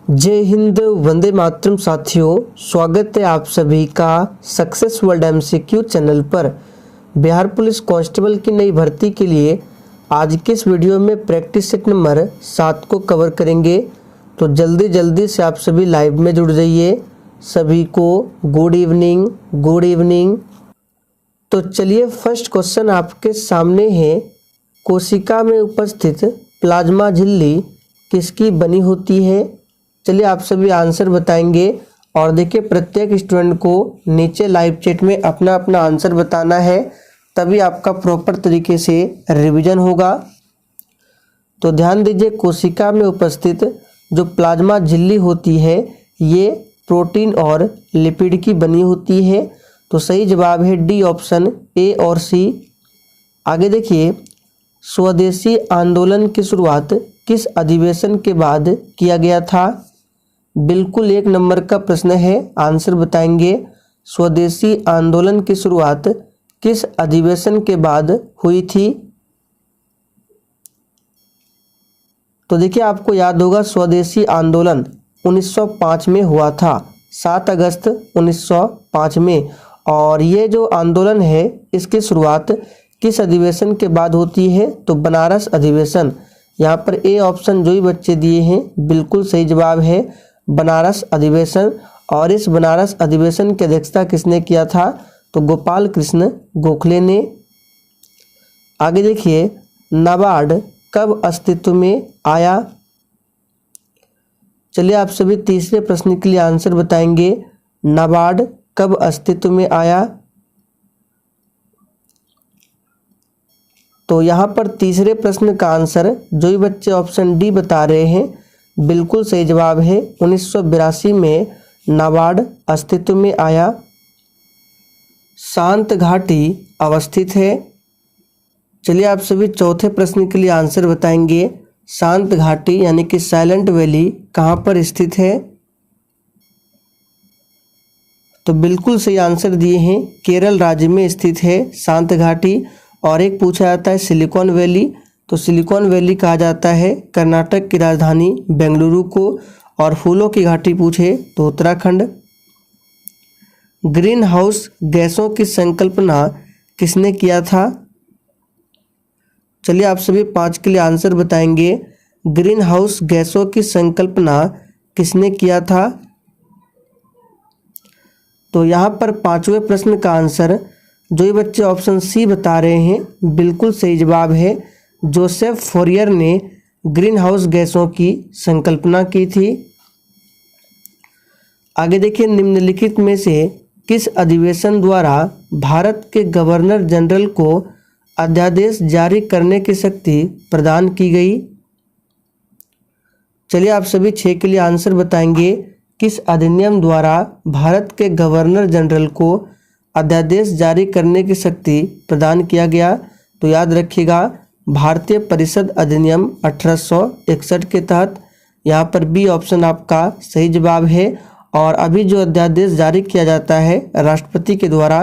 जय हिंद, वंदे मातरम। साथियों, स्वागत है आप सभी का सक्सेस वर्ल्ड एमसीक्यू चैनल पर। बिहार पुलिस कांस्टेबल की नई भर्ती के लिए आज के इस वीडियो में प्रैक्टिस सेट नंबर 7 को कवर करेंगे। तो जल्दी से आप सभी लाइव में जुड़ जाइए। सभी को गुड इवनिंग। तो चलिए, फर्स्ट क्वेश्चन आपके सामने है। कोशिका में उपस्थित प्लाज्मा झिल्ली किसकी बनी होती है? चलिए, आप सभी आंसर बताएंगे। और देखिए, प्रत्येक स्टूडेंट को नीचे लाइव चैट में अपना अपना आंसर बताना है, तभी आपका प्रॉपर तरीके से रिवीजन होगा। तो ध्यान दीजिए, कोशिका में उपस्थित जो प्लाज्मा झिल्ली होती है ये प्रोटीन और लिपिड की बनी होती है। तो सही जवाब है डी ऑप्शन, ए और सी। आगे देखिए, स्वदेशी आंदोलन की शुरुआत किस अधिवेशन के बाद किया गया था? बिल्कुल 1 नंबर का प्रश्न है, आंसर बताएंगे। स्वदेशी आंदोलन की शुरुआत किस अधिवेशन के बाद हुई थी? तो देखिए, आपको याद होगा स्वदेशी आंदोलन 1905 में हुआ था, 7 अगस्त 1905 में। और ये जो आंदोलन है इसकी शुरुआत किस अधिवेशन के बाद होती है? तो बनारस अधिवेशन। यहाँ पर ए ऑप्शन जो ही बच्चे दिए हैं बिल्कुल सही जवाब है, बनारस अधिवेशन। और इस बनारस अधिवेशन की अध्यक्षता किसने किया था? तो गोपाल कृष्ण गोखले ने। आगे देखिए, नाबार्ड कब अस्तित्व में आया? चलिए, आप सभी तीसरे प्रश्न के लिए आंसर बताएंगे। नाबार्ड कब अस्तित्व में आया? तो यहाँ पर तीसरे प्रश्न का आंसर जो ही बच्चे ऑप्शन डी बता रहे हैं बिल्कुल सही जवाब है, 1982 में नाबार्ड अस्तित्व में आया। शांत घाटी अवस्थित है। चलिए, आप सभी चौथे प्रश्न के लिए आंसर बताएंगे। शांत घाटी यानी कि साइलेंट वैली कहाँ पर स्थित है? तो बिल्कुल सही आंसर दिए हैं, केरल राज्य में स्थित है शांत घाटी। और एक पूछा जाता है सिलिकॉन वैली, तो सिलिकॉन वैली कहा जाता है कर्नाटक की राजधानी बेंगलुरु को। और फूलों की घाटी पूछे तो उत्तराखंड। ग्रीन हाउस गैसों की संकल्पना किसने किया था? चलिए, आप सभी 5 के लिए आंसर बताएंगे। ग्रीन हाउस गैसों की संकल्पना किसने किया था? तो यहाँ पर 5वें प्रश्न का आंसर जो ये बच्चे ऑप्शन सी बता रहे हैं बिल्कुल सही जवाब है, जोसेफ फोरियर ने ग्रीन हाउस गैसों की संकल्पना की थी। आगे देखिए, निम्नलिखित में से किस अधिवेशन द्वारा भारत के गवर्नर जनरल को अध्यादेश जारी करने की शक्ति प्रदान की गई? चलिए, आप सभी 6 के लिए आंसर बताएंगे। किस अधिनियम द्वारा भारत के गवर्नर जनरल को अध्यादेश जारी करने की शक्ति प्रदान किया गया? तो याद रखिएगा, भारतीय परिषद अधिनियम 1861 के तहत। यहाँ पर बी ऑप्शन आपका सही जवाब है। और अभी जो अध्यादेश जारी किया जाता है राष्ट्रपति के द्वारा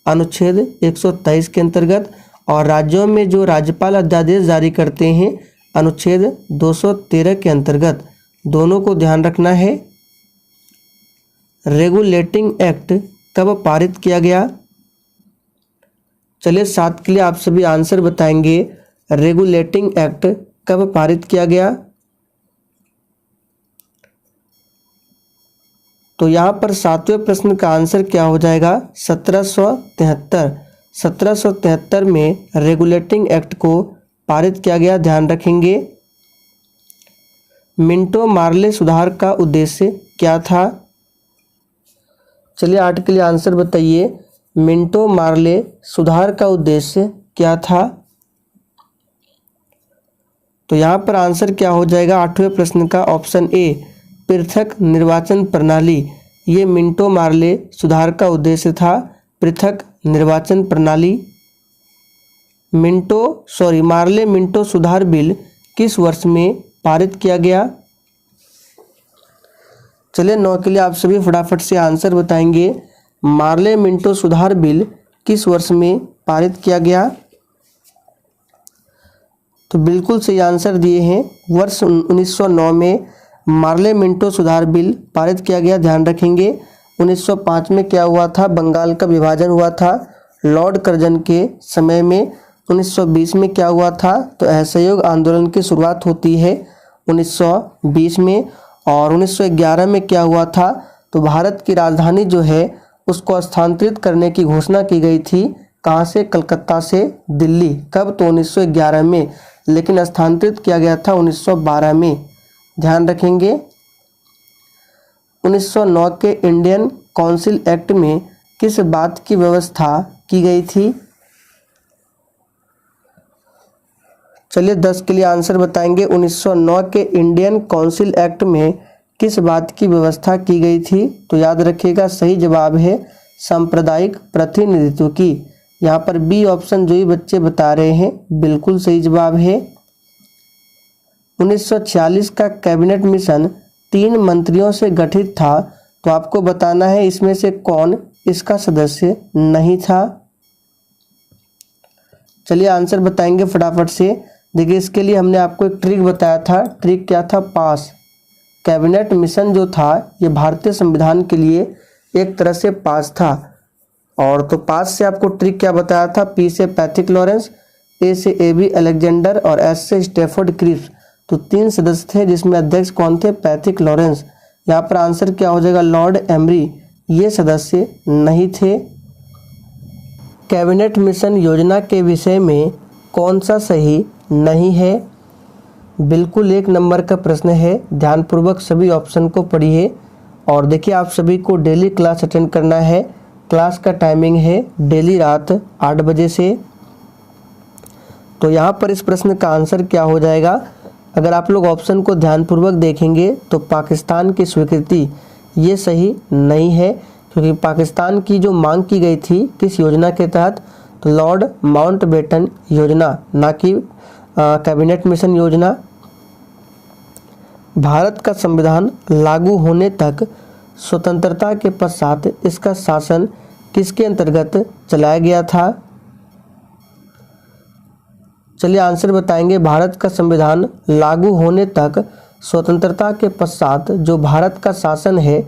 अनुच्छेद 123 के अंतर्गत, और राज्यों में जो राज्यपाल अध्यादेश जारी करते हैं अनुच्छेद 213 के अंतर्गत। दोनों को ध्यान रखना है। रेगुलेटिंग एक्ट कब पारित किया गया? चलिए, 7 के लिए आप सभी आंसर बताएंगे। रेगुलेटिंग एक्ट कब पारित किया गया? तो यहाँ पर 7वें प्रश्न का आंसर क्या हो जाएगा? 1773। 1773 में रेगुलेटिंग एक्ट को पारित किया गया, ध्यान रखेंगे। मिंटो मार्ले सुधार का उद्देश्य क्या था? चलिए, 8 के लिए आंसर बताइए। मिंटो मार्ले सुधार का उद्देश्य क्या था? तो यहाँ पर आंसर क्या हो जाएगा 8वें प्रश्न का? ऑप्शन ए, पृथक निर्वाचन प्रणाली। ये मिंटो मार्ले सुधार का उद्देश्य था, पृथक निर्वाचन प्रणाली। मार्ले मिंटो सुधार बिल किस वर्ष में पारित किया गया? चलिए, 9 के लिए आप सभी फटाफट से आंसर बताएंगे। मार्ले मिंटो सुधार बिल किस वर्ष में पारित किया गया? तो बिल्कुल सही आंसर दिए हैं, वर्ष 1909 में मार्ले मिंटो सुधार बिल पारित किया गया, ध्यान रखेंगे। 1905 में क्या हुआ था, बंगाल का विभाजन हुआ था लॉर्ड कर्जन के समय में। 1920 में क्या हुआ था, तो असहयोग आंदोलन की शुरुआत होती है 1920 में। और 1911 में क्या हुआ था, तो भारत की राजधानी जो है उसको स्थानांतरित करने की घोषणा की गई थी। कहाँ से, कलकत्ता से दिल्ली। कब, तो 1911 में, लेकिन स्थानांतरित किया गया था 1912 में, ध्यान रखेंगे। 1909 के इंडियन काउंसिल एक्ट में किस बात की व्यवस्था की गई थी। चलिए 10 के लिए आंसर बताएंगे। 1909 के इंडियन काउंसिल एक्ट में किस बात की व्यवस्था की गई थी, तो याद रखिएगा सही जवाब है सांप्रदायिक प्रतिनिधित्व की। यहाँ पर बी ऑप्शन जो ही बच्चे बता रहे हैं बिल्कुल सही जवाब है। 1946 का कैबिनेट मिशन 3 मंत्रियों से गठित था, तो आपको बताना है इसमें से कौन इसका सदस्य नहीं था। चलिए आंसर बताएंगे फटाफट से। देखिए इसके लिए हमने आपको एक ट्रिक बताया था। ट्रिक क्या था, पास। कैबिनेट मिशन जो था ये भारतीय संविधान के लिए एक तरह से पास था। और तो पास से आपको ट्रिक क्या बताया था, पी से पैथिक लॉरेंस, ए से एबी अलेक्जेंडर और एस से स्टैफोर्ड क्रिप्स। तो 3 सदस्य थे जिसमें अध्यक्ष कौन थे, पैथिक लॉरेंस। यहाँ पर आंसर क्या हो जाएगा, लॉर्ड एमरी, ये सदस्य नहीं थे। कैबिनेट मिशन योजना के विषय में कौन सा सही नहीं है, बिल्कुल 1 नंबर का प्रश्न है। ध्यानपूर्वक सभी ऑप्शन को पढ़िए। और देखिए आप सभी को डेली क्लास अटेंड करना है। क्लास का टाइमिंग है डेली रात 8 बजे से। तो यहाँ पर इस प्रश्न का आंसर क्या हो जाएगा, अगर आप लोग ऑप्शन को ध्यानपूर्वक देखेंगे तो पाकिस्तान की स्वीकृति ये सही नहीं है, क्योंकि पाकिस्तान की जो मांग की गई थी किस योजना के तहत, तो लॉर्ड माउंटबेटन योजना, ना कि कैबिनेट मिशन योजना। भारत का संविधान लागू होने तक स्वतंत्रता के पश्चात इसका शासन किसके अंतर्गत चलाया गया था। चलिए आंसर बताएंगे। भारत का संविधान लागू होने तक स्वतंत्रता के पश्चात जो भारत का शासन है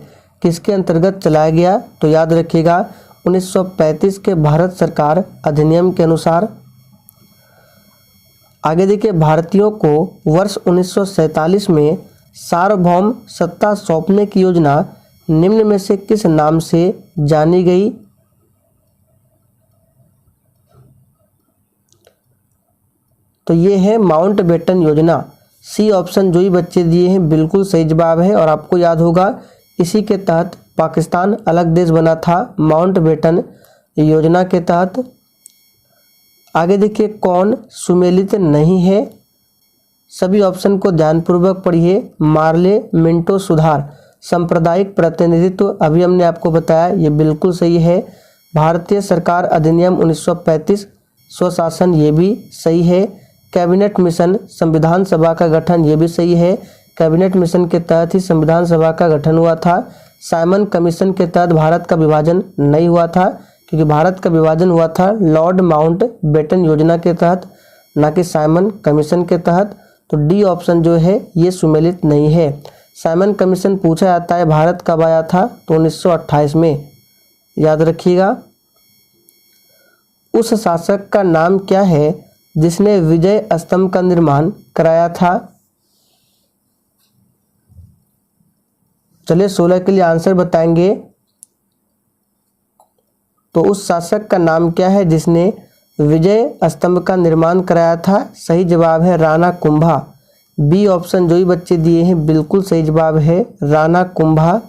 किसके अंतर्गत चलाया गया, तो याद रखिएगा 1935 के भारत सरकार अधिनियम के अनुसार। आगे देखिए, भारतीयों को वर्ष 1947 में सार्वभौम सत्ता सौंपने की योजना निम्न में से किस नाम से जानी गई। तो ये है माउंटबेटन योजना। सी ऑप्शन जो ही बच्चे दिए हैं बिल्कुल सही जवाब है। और आपको याद होगा इसी के तहत पाकिस्तान अलग देश बना था, माउंटबेटन योजना के तहत। आगे देखिए, कौन सुमेलित नहीं है, सभी ऑप्शन को ध्यानपूर्वक पढ़िए। मार्ले मिंटो सुधार, सांप्रदायिक प्रतिनिधित्व, अभी हमने आपको बताया ये बिल्कुल सही है। भारतीय सरकार अधिनियम 1935, स्वशासन, ये भी सही है। कैबिनेट मिशन, संविधान सभा का गठन, ये भी सही है। कैबिनेट मिशन के तहत ही संविधान सभा का गठन हुआ था। साइमन कमीशन के तहत भारत का विभाजन नहीं हुआ था, क्योंकि भारत का विभाजन हुआ था लॉर्ड माउंटबेटन योजना के तहत, ना कि साइमन कमीशन के तहत। तो डी ऑप्शन जो है ये सुमेलित नहीं है। साइमन कमीशन पूछा जाता है भारत कब आया था, तो 1928 में, याद रखिएगा। उस शासक का नाम क्या है जिसने विजय स्तंभ का निर्माण कराया था। चलिए 16 के लिए आंसर बताएंगे। तो उस शासक का नाम क्या है जिसने विजय स्तंभ का निर्माण कराया था, सही जवाब है राणा कुंभा। बी ऑप्शन जो ही बच्चे दिए हैं बिल्कुल सही जवाब है राणा कुंभा।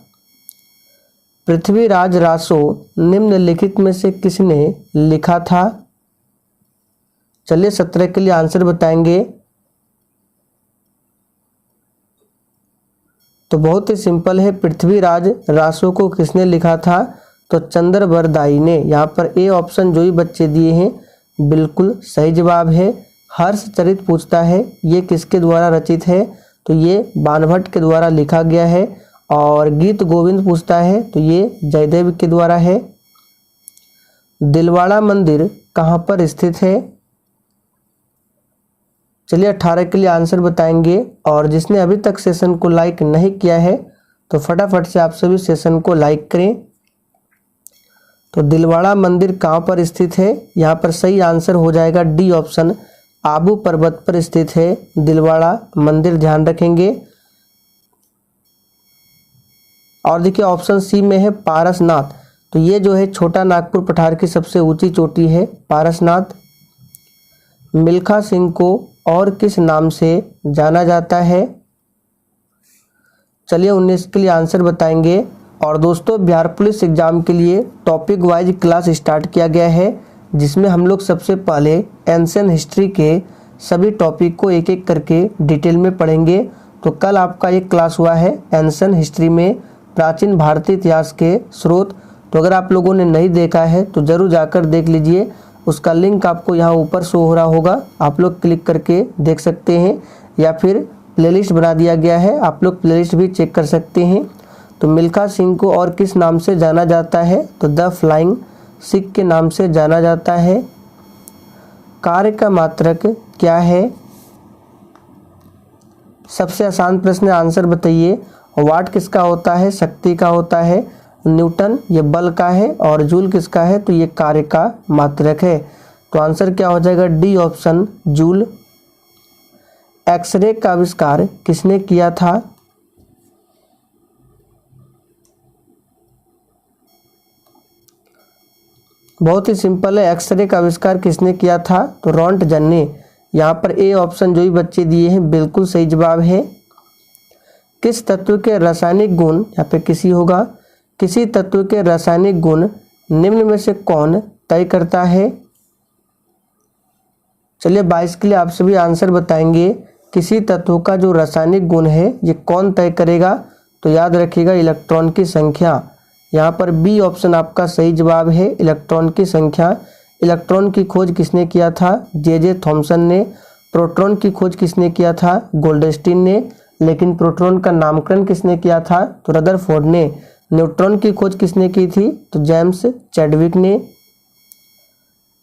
पृथ्वीराज रासो निम्नलिखित में से किसने लिखा था। चलिए 17 के लिए आंसर बताएंगे। तो बहुत ही सिंपल है, पृथ्वीराज रासो को किसने लिखा था, तो चंद्रबरदाई ने। यहाँ पर ए ऑप्शन जो ही बच्चे दिए हैं बिल्कुल सही जवाब है। हर्षचरित पूछता है ये किसके द्वारा रचित है, तो ये बाणभट्ट के द्वारा लिखा गया है। और गीत गोविंद पूछता है तो ये जयदेव के द्वारा है। दिलवाड़ा मंदिर कहाँ पर स्थित है। चलिए 18 के लिए आंसर बताएंगे। और जिसने अभी तक सेशन को लाइक नहीं किया है तो फटाफट से आप सभी सेशन को लाइक करें। तो दिलवाड़ा मंदिर कहाँ पर स्थित है? यहाँ पर सही आंसर हो जाएगा डी ऑप्शन, आबू पर्वत पर स्थित है दिलवाड़ा मंदिर, ध्यान रखेंगे। और देखिए ऑप्शन सी में है पारसनाथ। तो ये जो है छोटा नागपुर पठार की सबसे ऊंची चोटी है पारसनाथ। मिल्खा सिंह को और किस नाम से जाना जाता है? चलिए 19 के लिए आंसर बताएंगे। और दोस्तों बिहार पुलिस एग्जाम के लिए टॉपिक वाइज क्लास स्टार्ट किया गया है, जिसमें हम लोग सबसे पहले एंशिएंट हिस्ट्री के सभी टॉपिक को एक एक करके डिटेल में पढ़ेंगे। तो कल आपका एक क्लास हुआ है एंशिएंट हिस्ट्री में प्राचीन भारतीय इतिहास के स्रोत। तो अगर आप लोगों ने नहीं देखा है तो ज़रूर जाकर देख लीजिए, उसका लिंक आपको यहाँ ऊपर शो हो रहा होगा, आप लोग क्लिक करके देख सकते हैं, या फिर प्लेलिस्ट बना दिया गया है, आप लोग प्लेलिस्ट भी चेक कर सकते हैं। तो मिल्खा सिंह को और किस नाम से जाना जाता है? तो द फ्लाइंग सिख के नाम से जाना जाता है। कार्य का मात्रक क्या है? सबसे आसान प्रश्न, आंसर बताइए। वाट किसका होता है? शक्ति का होता है। न्यूटन ये बल का है, और जूल किसका है? तो ये कार्य का मात्रक है। तो आंसर क्या हो जाएगा? D option, joule. एक्सरे का आविष्कार किसने किया था? बहुत ही सिंपल है, एक्सरे का आविष्कार किसने किया था? तो रॉन्टजन ने। यहाँ पर ए ऑप्शन जो भी बच्चे दिए हैं बिल्कुल सही जवाब है। किस तत्व के रासायनिक गुण, यहाँ पे किसी होगा, किसी तत्व के रासायनिक गुण निम्न में से कौन तय करता है? चलिए 22 के लिए आप सभी आंसर बताएंगे। किसी तत्व का जो रासायनिक गुण है ये कौन तय करेगा? तो याद रखिएगा इलेक्ट्रॉन की संख्या। यहाँ पर बी ऑप्शन आपका सही जवाब है, इलेक्ट्रॉन की संख्या। इलेक्ट्रॉन की खोज किसने किया था? जे थॉमसन ने। प्रोटॉन की खोज किसने किया था? गोल्डस्टीन ने। लेकिन प्रोटॉन का नामकरण किसने किया था? तो रदरफोर्ड ने। न्यूट्रॉन की खोज किसने की थी? तो जेम्स चैडविक ने।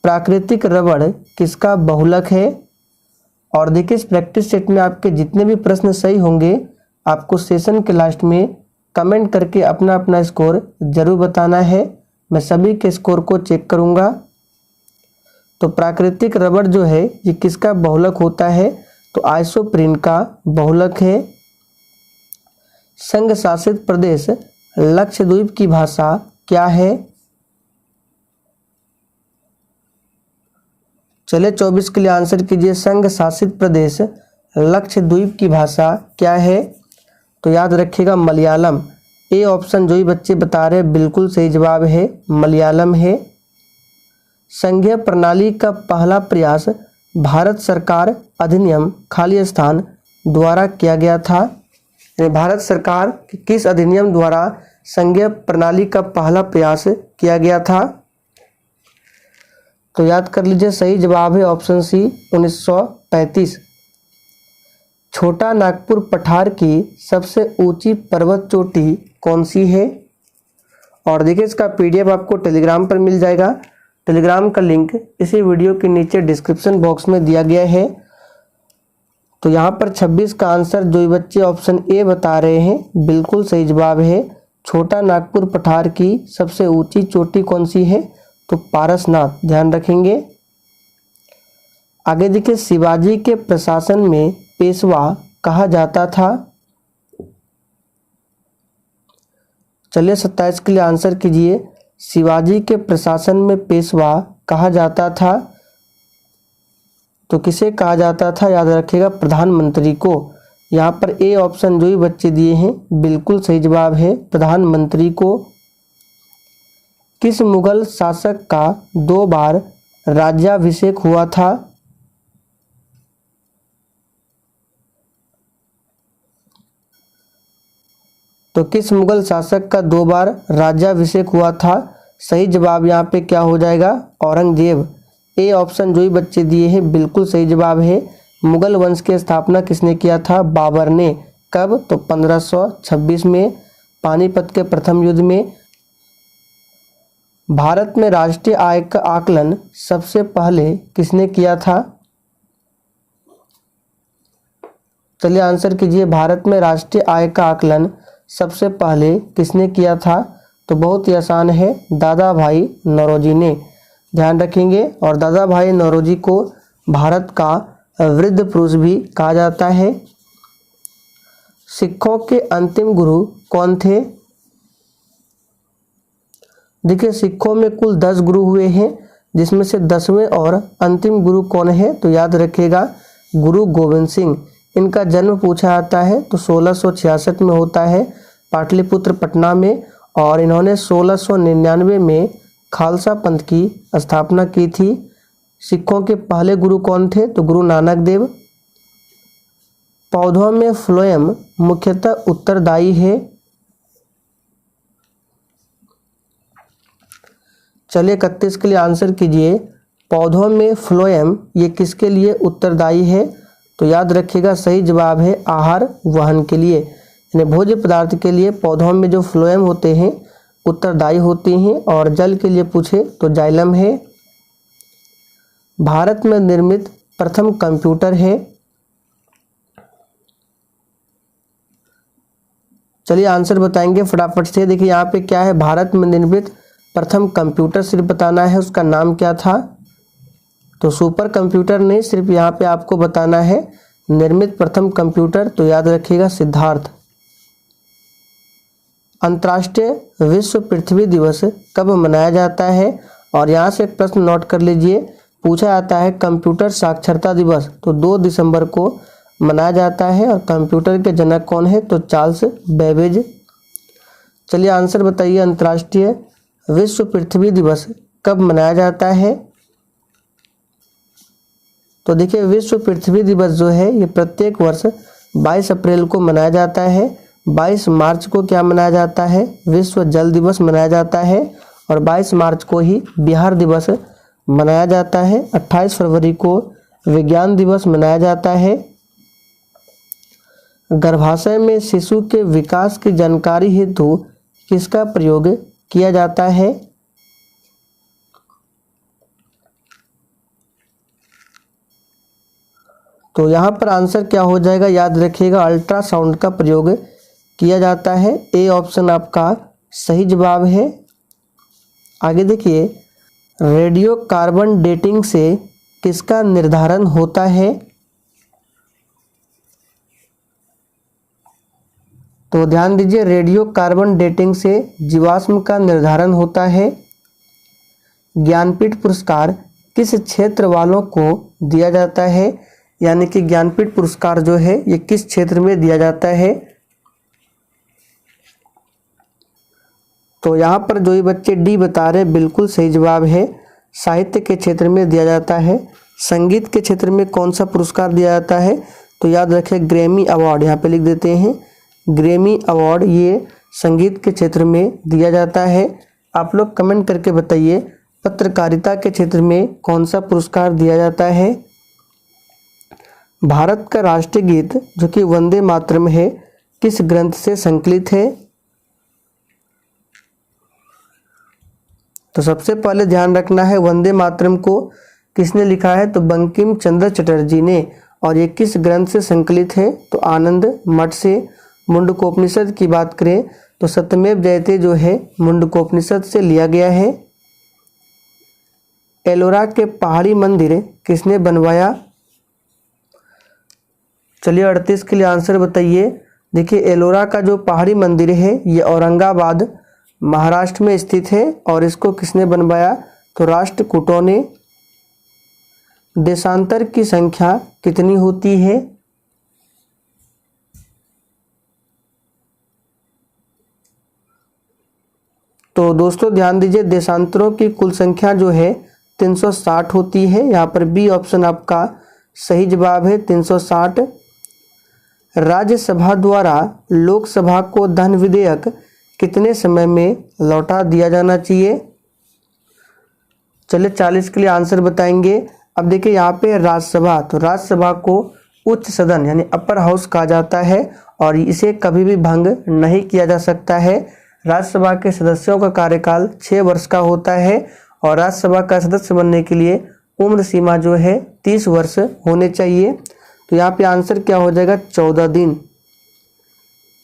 प्राकृतिक रबड़ किसका बहुलक है? और देखिए इस प्रैक्टिस सेट में आपके जितने भी प्रश्न सही होंगे आपको सेशन के लास्ट में कमेंट करके अपना अपना स्कोर जरूर बताना है। मैं सभी के स्कोर को चेक करूंगा। तो प्राकृतिक रबड़ जो है ये किसका बहुलक होता है? तो आइसोप्रीन का बहुलक है। संघ शासित प्रदेश लक्षद्वीप की भाषा क्या है? चलिए 24 के लिए आंसर कीजिए। संघ शासित प्रदेश लक्षद्वीप की भाषा क्या है? तो याद रखिएगा मलयालम। ए ऑप्शन जो ही बच्चे बता रहे हैं बिल्कुल सही जवाब है, मलयालम है। संघीय प्रणाली का पहला प्रयास भारत सरकार अधिनियम खाली स्थान द्वारा किया गया था। भारत सरकार किस अधिनियम द्वारा संघीय प्रणाली का पहला प्रयास किया गया था? तो याद कर लीजिए सही जवाब है ऑप्शन सी, 1935। छोटा नागपुर पठार की सबसे ऊंची पर्वत चोटी कौन सी है? और देखिए इसका पीडीएफ आपको टेलीग्राम पर मिल जाएगा। टेलीग्राम का लिंक इसी वीडियो के नीचे डिस्क्रिप्शन बॉक्स में दिया गया है। तो यहाँ पर 26 का आंसर जो बच्चे ऑप्शन ए बता रहे हैं बिल्कुल सही जवाब है। छोटा नागपुर पठार की सबसे ऊंची चोटी कौन सी है? तो पारसनाथ, ध्यान रखेंगे। आगे देखिए शिवाजी के प्रशासन में पेशवा कहा जाता था। चलिए 27 के लिए आंसर कीजिए। शिवाजी के प्रशासन में पेशवा कहा जाता था। तो किसे कहा जाता था? याद रखिएगा प्रधानमंत्री को। यहाँ पर ए ऑप्शन जो ही बच्चे दिए हैं बिल्कुल सही जवाब है, प्रधानमंत्री को। किस मुगल शासक का 2 बार राज्याभिषेक हुआ था? तो किस मुगल शासक का 2 बार राज्याभिषेक हुआ था? सही जवाब यहाँ पे क्या हो जाएगा? औरंगजेब। ए ऑप्शन जो ही बच्चे दिए हैं बिल्कुल सही जवाब है। मुगल वंश की स्थापना किसने किया था? बाबर ने। कब? तो 1526 में, पानीपत के प्रथम युद्ध में। भारत में राष्ट्रीय आय का आकलन सबसे पहले किसने किया था? चलिए आंसर कीजिए, भारत में राष्ट्रीय आय का आकलन सबसे पहले किसने किया था? तो बहुत ही आसान है, दादा भाई नौरोजी ने। ध्यान रखेंगे। और दादा भाई नौरोजी को भारत का वृद्ध पुरुष भी कहा जाता है। सिखों के अंतिम गुरु कौन थे? देखिए सिखों में कुल 10 गुरु हुए हैं, जिसमें से 10वें और अंतिम गुरु कौन है? तो याद रखिएगा, गुरु गोविंद सिंह। इनका जन्म पूछा जाता है तो 1666 में होता है पाटलिपुत्र पटना में, और इन्होंने 1699 में खालसा पंथ की स्थापना की थी। सिखों के पहले गुरु कौन थे? तो गुरु नानक देव। पौधों में फ्लोएम मुख्यतः उत्तरदायी है। चलिए 31 के लिए आंसर कीजिए, पौधों में फ्लोएम ये किसके लिए उत्तरदायी है? तो याद रखिएगा, सही जवाब है आहार वहन के लिए, यानी भोज्य पदार्थ के लिए पौधों में जो फ्लोएम होते हैं उत्तरदायी होते हैं। और जल के लिए पूछे तो जाइलम है। भारत में निर्मित प्रथम कंप्यूटर है। चलिए आंसर बताएंगे फटाफट से। देखिए यहाँ पे क्या है, भारत में निर्मित प्रथम कंप्यूटर सिर्फ बताना है, उसका नाम क्या था? तो सुपर कंप्यूटर नहीं, सिर्फ यहाँ पे आपको बताना है निर्मित प्रथम कंप्यूटर। तो याद रखिएगा सिद्धार्थ। अंतर्राष्ट्रीय विश्व पृथ्वी दिवस कब मनाया जाता है? और यहाँ से एक प्रश्न नोट कर लीजिए, पूछा जाता है कंप्यूटर साक्षरता दिवस, तो 2 दिसंबर को मनाया जाता है। और कंप्यूटर के जनक कौन है? तो चार्ल्स बेबेज। चलिए आंसर बताइए, अंतर्राष्ट्रीय विश्व पृथ्वी दिवस कब मनाया जाता है? तो देखिए विश्व पृथ्वी दिवस जो है ये प्रत्येक वर्ष 22 अप्रैल को मनाया जाता है। 22 मार्च को क्या मनाया जाता है? विश्व जल दिवस मनाया जाता है। और 22 मार्च को ही बिहार दिवस मनाया जाता है। 28 फरवरी को विज्ञान दिवस मनाया जाता है। गर्भाशय में शिशु के विकास की जानकारी हेतु किसका प्रयोग किया जाता है? तो यहाँ पर आंसर क्या हो जाएगा? याद रखिएगा, अल्ट्रासाउंड का प्रयोग किया जाता है। ए ऑप्शन आपका सही जवाब है। आगे देखिए, रेडियो कार्बन डेटिंग से किसका निर्धारण होता है? तो ध्यान दीजिए, रेडियो कार्बन डेटिंग से जीवाश्म का निर्धारण होता है। ज्ञानपीठ पुरस्कार किस क्षेत्र वालों को दिया जाता है? यानी कि ज्ञानपीठ पुरस्कार जो है ये किस क्षेत्र में दिया जाता है? तो यहाँ पर जो ये बच्चे डी बता रहे हैं बिल्कुल सही जवाब है, साहित्य के क्षेत्र में दिया जाता है। संगीत के क्षेत्र में कौन सा पुरस्कार दिया जाता है? तो याद रखें ग्रैमी अवार्ड, यहाँ पे लिख देते हैं ग्रैमी अवार्ड, ये संगीत के क्षेत्र में दिया जाता है। आप लोग कमेंट करके बताइए, पत्रकारिता के क्षेत्र में कौन सा पुरस्कार दिया जाता है? भारत का राष्ट्रीय गीत जो कि वंदे मातरम है किस ग्रंथ से संकलित है? तो सबसे पहले ध्यान रखना है, वंदे मातरम को किसने लिखा है? तो बंकिम चंद्र चटर्जी ने। और ये किस ग्रंथ से संकलित है? तो आनंद मठ से। मुंडकोपनिषद की बात करें तो सत्यमेव जयते जो है मुंडकोपनिषद से लिया गया है। एलोरा के पहाड़ी मंदिर किसने बनवाया? चलिए 38 के लिए आंसर बताइए। देखिए एलोरा का जो पहाड़ी मंदिर है ये औरंगाबाद महाराष्ट्र में स्थित है और इसको किसने बनवाया? तो राष्ट्रकूटों ने। देशांतर की संख्या कितनी होती है? तो दोस्तों ध्यान दीजिए, देशांतरों की कुल संख्या जो है 360 होती है। यहाँ पर बी ऑप्शन आपका सही जवाब है, 360। राज्यसभा द्वारा लोकसभा को धन विधेयक कितने समय में लौटा दिया जाना चाहिए? चलिए 40 के लिए आंसर बताएंगे। अब देखिए यहाँ पे राज्यसभा, तो राज्यसभा को उच्च सदन यानी अपर हाउस कहा जाता है और इसे कभी भी भंग नहीं किया जा सकता है। राज्यसभा के सदस्यों का कार्यकाल 6 वर्ष का होता है और राज्यसभा का सदस्य बनने के लिए उम्र सीमा जो है 30 वर्ष होने चाहिए। तो यहाँ पे आंसर क्या हो जाएगा 14 दिन।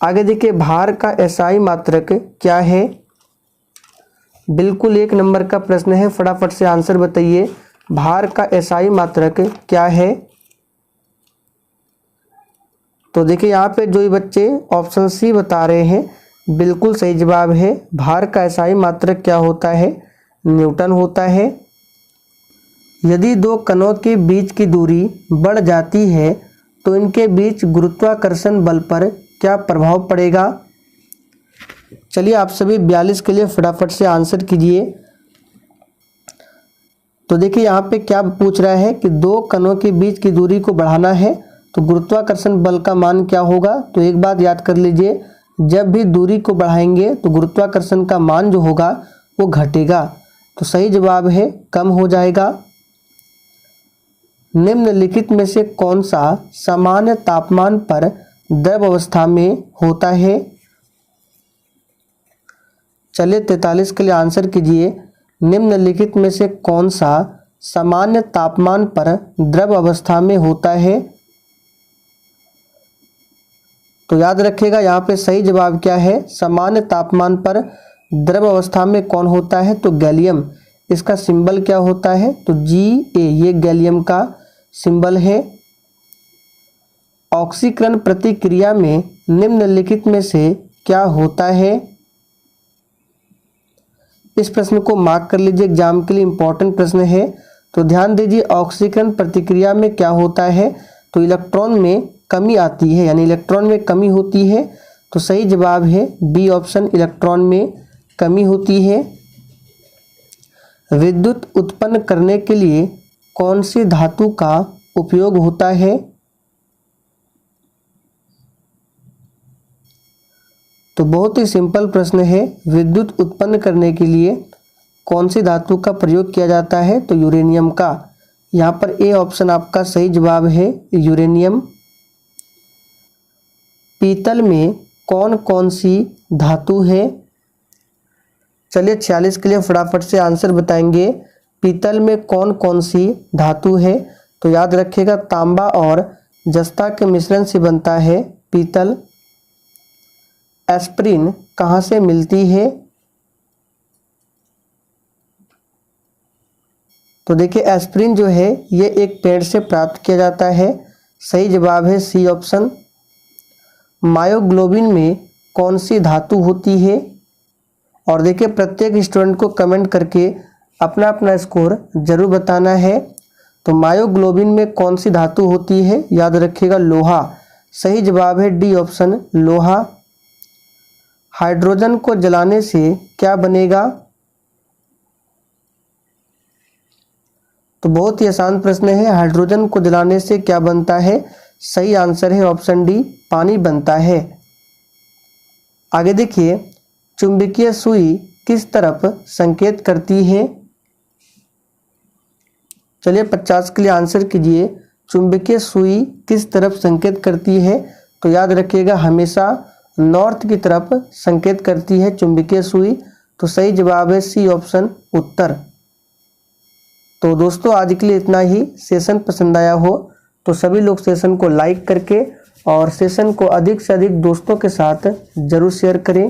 आगे देखिए भार का एसआई मात्रक क्या है। बिल्कुल 1 नंबर का प्रश्न है, फटाफट से आंसर बताइए। भार का एसआई मात्रक क्या है। तो देखिए यहाँ पे जो ये बच्चे ऑप्शन सी बता रहे हैं बिल्कुल सही जवाब है। भार का एसआई मात्रक क्या होता है, न्यूटन होता है। यदि 2 कणों के बीच की दूरी बढ़ जाती है तो इनके बीच गुरुत्वाकर्षण बल पर क्या प्रभाव पड़ेगा। चलिए आप सभी 42 के लिए फटाफट से आंसर कीजिए। तो देखिए यहाँ पे क्या पूछ रहा है कि 2 कणों के बीच की दूरी को बढ़ाना है तो गुरुत्वाकर्षण बल का मान क्या होगा। तो एक बात याद कर लीजिए, जब भी दूरी को बढ़ाएंगे तो गुरुत्वाकर्षण का मान जो होगा वो घटेगा। तो सही जवाब है कम हो जाएगा। निम्नलिखित में से कौन सा सामान्य तापमान पर द्रव अवस्था में होता है। चलिए 43 के लिए आंसर कीजिए। निम्नलिखित में से कौन सा सामान्य तापमान पर द्रव अवस्था में होता है। तो याद रखिएगा यहाँ पे सही जवाब क्या है, सामान्य तापमान पर द्रव अवस्था में कौन होता है, तो गैलियम। इसका सिंबल क्या होता है, तो Ga, ये गैलियम का सिंबल है। ऑक्सीकरण प्रतिक्रिया में निम्नलिखित में से क्या होता है। इस प्रश्न को मार्क कर लीजिए, एग्जाम के लिए इंपॉर्टेंट प्रश्न है। तो ध्यान दीजिए ऑक्सीकरण प्रतिक्रिया में क्या होता है, तो इलेक्ट्रॉन में कमी आती है, यानी इलेक्ट्रॉन में कमी होती है। तो सही जवाब है बी ऑप्शन, इलेक्ट्रॉन में कमी होती है। विद्युत उत्पन्न करने के लिए कौन सी धातु का उपयोग होता है। तो बहुत ही सिंपल प्रश्न है, विद्युत उत्पन्न करने के लिए कौन सी धातु का प्रयोग किया जाता है, तो यूरेनियम का। यहाँ पर ए ऑप्शन आपका सही जवाब है, यूरेनियम। पीतल में कौन कौन सी धातु है। चलिए 46 के लिए फटाफट से आंसर बताएंगे। पीतल में कौन कौन सी धातु है। तो याद रखिएगा तांबा और जस्ता के मिश्रण से बनता है पीतल। एस्प्रिन कहाँ से मिलती है। तो देखिए एस्प्रिन जो है ये एक पेड़ से प्राप्त किया जाता है। सही जवाब है सी ऑप्शन। मायोग्लोबिन में कौन सी धातु होती है। और देखिए प्रत्येक स्टूडेंट को कमेंट करके अपना अपना स्कोर जरूर बताना है। तो मायोग्लोबिन में कौन सी धातु होती है, याद रखिएगा लोहा। सही जवाब है डी ऑप्शन, लोहा। हाइड्रोजन को जलाने से क्या बनेगा। तो बहुत ही आसान प्रश्न है, हाइड्रोजन को जलाने से क्या बनता है। सही आंसर है ऑप्शन डी, पानी बनता है। आगे देखिए चुंबकीय सुई किस तरफ संकेत करती है। चलिए 50 के लिए आंसर कीजिए। चुंबकीय सुई किस तरफ संकेत करती है। तो याद रखिएगा हमेशा नॉर्थ की तरफ संकेत करती है चुंबकीय सुई। तो सही जवाब है सी ऑप्शन, उत्तर। तो दोस्तों आज के लिए इतना ही। सेशन पसंद आया हो तो सभी लोग सेशन को लाइक करके और सेशन को अधिक से अधिक दोस्तों के साथ जरूर शेयर करें।